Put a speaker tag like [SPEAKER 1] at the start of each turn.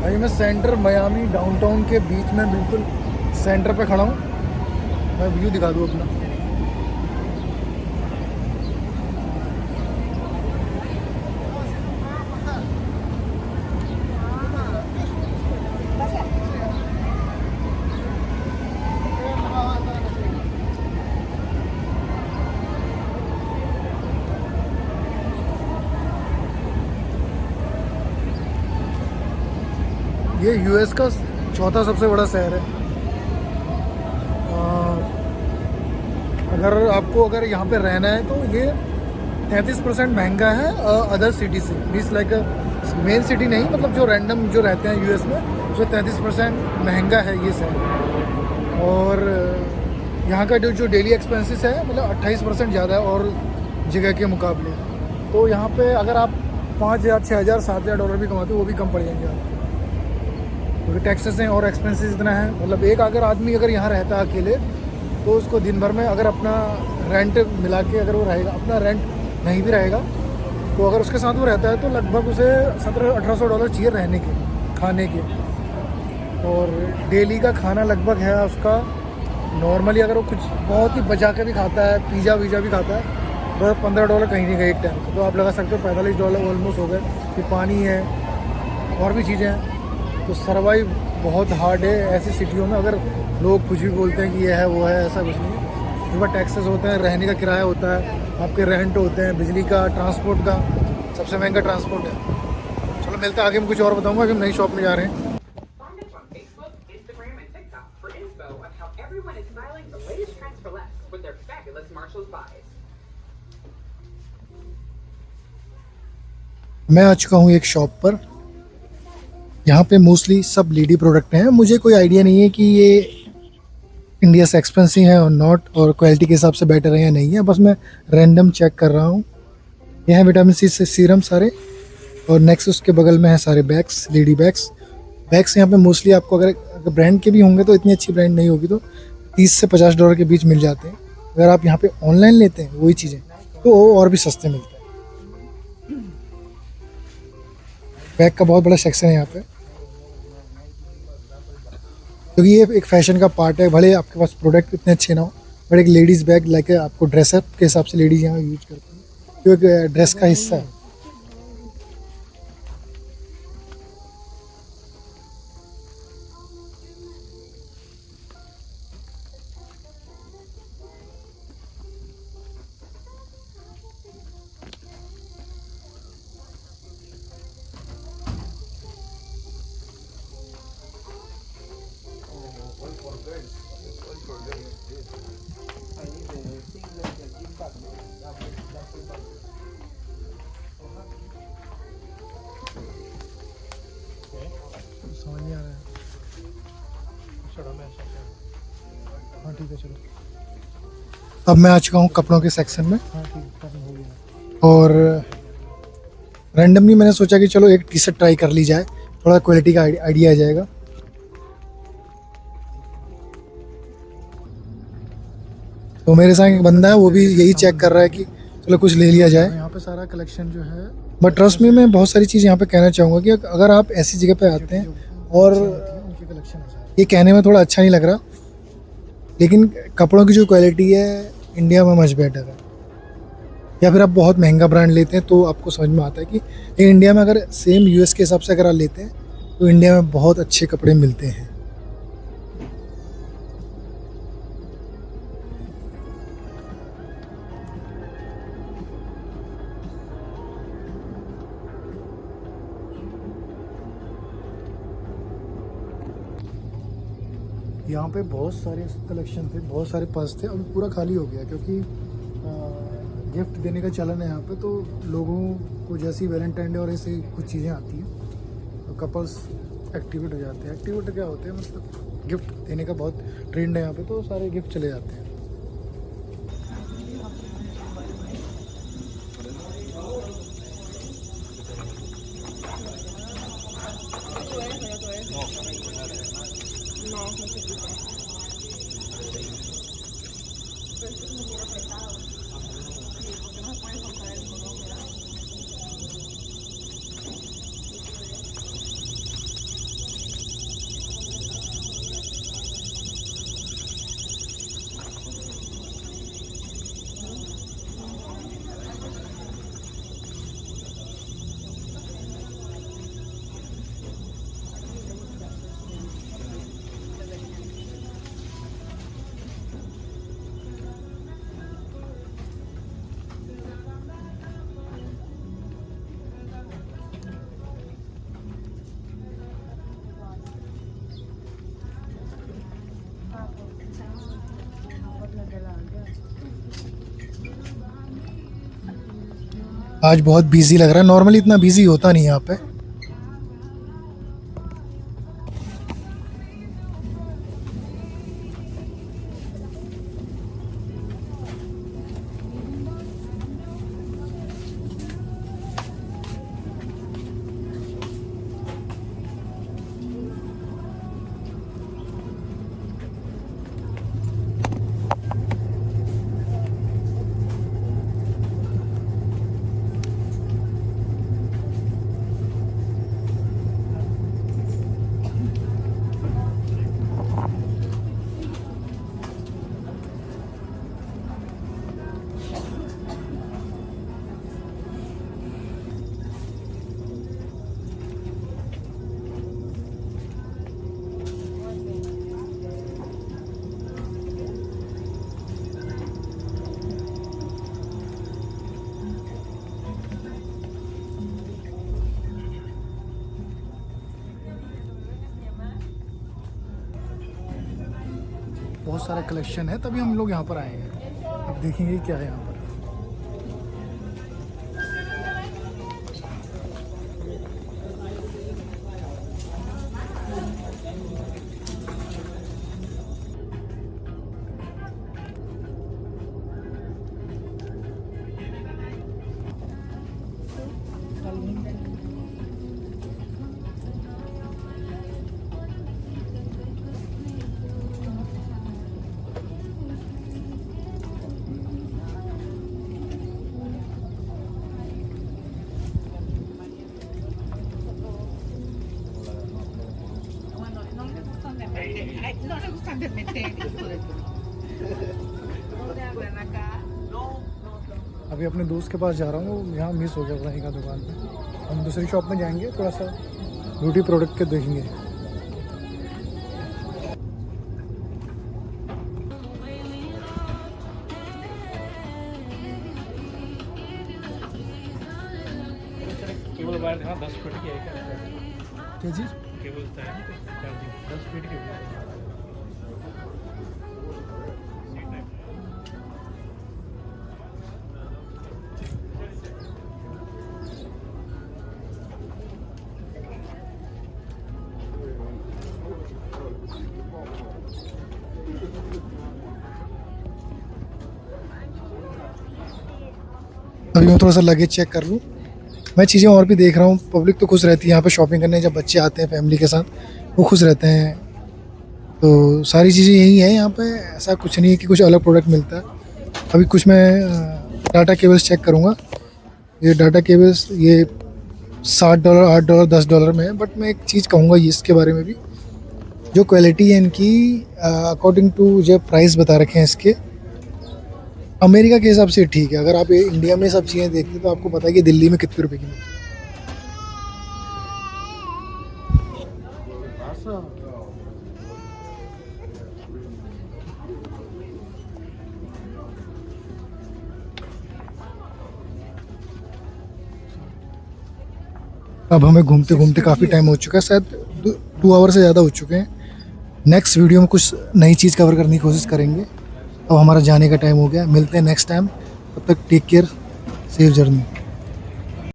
[SPEAKER 1] भाई मैं centre Miami downtown के बीच में बिल्कुल सेंटर पे खड़ा हूँ। मैं व्यू दिखा दूँ अपना। ये यूएस का चौथा सबसे बड़ा शहर है। अगर यहाँ पे रहना है तो ये 33% महंगा है अदर सिटी से। मीन्स लाइक मेन सिटी नहीं, मतलब जो रैंडम जो रहते हैं यूएस में, उसमें 33% महंगा है ये शहर। और यहाँ का जो डेली एक्सपेंसेस है मतलब 28% ज़्यादा है और जगह के मुकाबले। तो यहाँ पे अगर आप 5,000, 6,000, 7,000 डॉलर भी कमाते हो वो भी कम पड़ जाएंगे आपको, क्योंकि टैक्सेस हैं और एक्सपेंसेस इतना है। मतलब एक अगर आदमी अगर यहाँ रहता है अकेले तो उसको दिन भर में अगर अपना रेंट मिला के अगर वो रहेगा, अपना रेंट नहीं भी रहेगा तो अगर उसके साथ वो रहता है तो लगभग उसे 1700-1800 डॉलर चाहिए रहने के, खाने के। और डेली का खाना लगभग है उसका, नॉर्मली अगर वो कुछ बहुत ही बचा के भी खाता है, पिज़्ज़ा वीज़ा भी खाता है, तो 15 डॉलर कहीं नहीं गए एक टाइम। तो आप लगा सकते हो 45 डॉलर ऑलमोस्ट हो गए। फिर पानी है और भी चीज़ें हैं। तो सर्वाइव बहुत हार्ड है ऐसी सिटियों में। अगर लोग कुछ भी बोलते हैं कि ये है वो है, ऐसा कुछ नहीं है। एक बार टैक्सेस होते हैं, रहने का किराया होता है, आपके रेंट होते हैं, बिजली का, ट्रांसपोर्ट का। सबसे महंगा ट्रांसपोर्ट है। चलो मिलते हैं आगे, मैं कुछ और बताऊंगा कि हम नई शॉप में जा रहे हैं। मैं आ चुका हूँ एक शॉप पर। यहाँ पे मोस्टली सब लेडी प्रोडक्ट हैं। मुझे कोई आइडिया नहीं है कि ये इंडिया से एक्सपेंसिव है और नॉट, और क्वालिटी के हिसाब से बेटर है या नहीं है। बस मैं रैंडम चेक कर रहा हूँ। ये है विटामिन सी से सीरम सारे, और नेक्स्ट उसके बगल में है सारे बैग्स, लेडी बैग्स। बैग्स यहाँ पे मोस्टली आपको अगर ब्रांड के भी होंगे तो इतनी अच्छी ब्रांड नहीं होगी तो 30 से 50 डॉलर के बीच मिल जाते हैं। अगर आप यहाँ पे ऑनलाइन लेते हैं वही चीज़ें तो वो और भी सस्ते मिलते हैं। बैग का बहुत बड़ा सेक्शन है यहाँ पे, क्योंकि ये एक फैशन का पार्ट है। भले आपके पास प्रोडक्ट इतने अच्छे ना हो, बट एक लेडीज़ बैग लाइक आपको ड्रेसअप के हिसाब से लेडीज़ यहाँ यूज करती हैं, जो एक ड्रेस का हिस्सा है। समझ नहीं आ रहा है। हाँ ठीक है चलो। अब मैं आ चुका हूँ कपड़ों के सेक्शन में। हाँ ठीक है। और रैंडमली मैंने सोचा कि चलो एक टी शर्ट ट्राई कर ली जाए, थोड़ा क्वालिटी का आइडिया आ जाएगा। तो मेरे साथ एक बंदा है, वो भी यही चेक कर रहा है कि चलो कुछ ले लिया जाए। यहाँ पे सारा कलेक्शन जो है, बट ट्रस्ट में मैं बहुत सारी चीज़ यहाँ पे कहना चाहूँगा कि अगर आप ऐसी जगह पे आते हैं, और ये कहने में थोड़ा अच्छा नहीं लग रहा, लेकिन कपड़ों की जो क्वालिटी है इंडिया में मच बेटर है। या फिर आप बहुत महंगा ब्रांड लेते हैं तो आपको समझ में आता है कि इंडिया में अगर सेम यूएस के हिसाब से अगर आप लेते हैं तो इंडिया में बहुत अच्छे कपड़े मिलते हैं। यहाँ पे बहुत सारे कलेक्शन थे, बहुत सारे पर्स थे। अभी पूरा खाली हो गया क्योंकि गिफ्ट देने का चलन है यहाँ पे। तो लोगों को जैसी वैलेंटाइन डे और ऐसी कुछ चीज़ें आती हैं तो कपल्स एक्टिवेट हो जाते हैं। एक्टिवेट क्या होते हैं, मतलब गिफ्ट देने का बहुत ट्रेंड है यहाँ पे, तो सारे गिफ्ट चले जाते हैं। आज बहुत बिजी लग रहा है, नॉर्मली इतना बिजी होता नहीं यहाँ पे। बहुत सारा कलेक्शन है, तभी हम लोग यहाँ पर आए हैं। अब देखेंगे क्या है यहाँ पर।
[SPEAKER 2] No le gustan de meter.
[SPEAKER 1] अभी अपने दोस्त के पास जा रहा हूँ, यहाँ मिस हो गया वहीं का दुकान पे। हम दूसरी शॉप में जाएंगे, थोड़ा सा ब्यूटी प्रोडक्ट के देखेंगे।
[SPEAKER 3] केबल वायर हाँ 10 फीट की है क्या?
[SPEAKER 1] क्या चीज़?
[SPEAKER 3] केबल होता है ना चार्जिंग 10 फीट की है।
[SPEAKER 1] अभी मैं थोड़ा सा लगेज चेक कर लूँ। मैं चीज़ें और भी देख रहा हूँ। पब्लिक तो खुश रहती है यहाँ पे शॉपिंग करने, जब बच्चे आते हैं फैमिली के साथ वो खुश रहते हैं। तो सारी चीज़ें यही हैं यहाँ पे, ऐसा कुछ नहीं है कि कुछ अलग प्रोडक्ट मिलता है। अभी कुछ मैं डाटा केबल्स चेक करूँगा। ये डाटा केबल्स ये $7, $8, $10 में है। बट मैं एक चीज़ कहूँगा ये इसके बारे में भी, जो क्वालिटी है इनकी अकॉर्डिंग टू जो प्राइस बता रखे हैं इसके, अमेरिका के हिसाब से ठीक है। अगर आप इंडिया में सब चीज़ें देखते तो आपको पता है कि दिल्ली में कितने रुपए की मिलती है। अब हमें घूमते घूमते काफ़ी टाइम हो चुका है, शायद 2 आवर से ज़्यादा हो चुके हैं। नेक्स्ट वीडियो में कुछ नई चीज़ कवर करने की कोशिश करेंगे। अब हमारा जाने का टाइम हो गया, मिलते हैं नेक्स्ट टाइम। तब तक टेक केयर, सेफ जर्नी।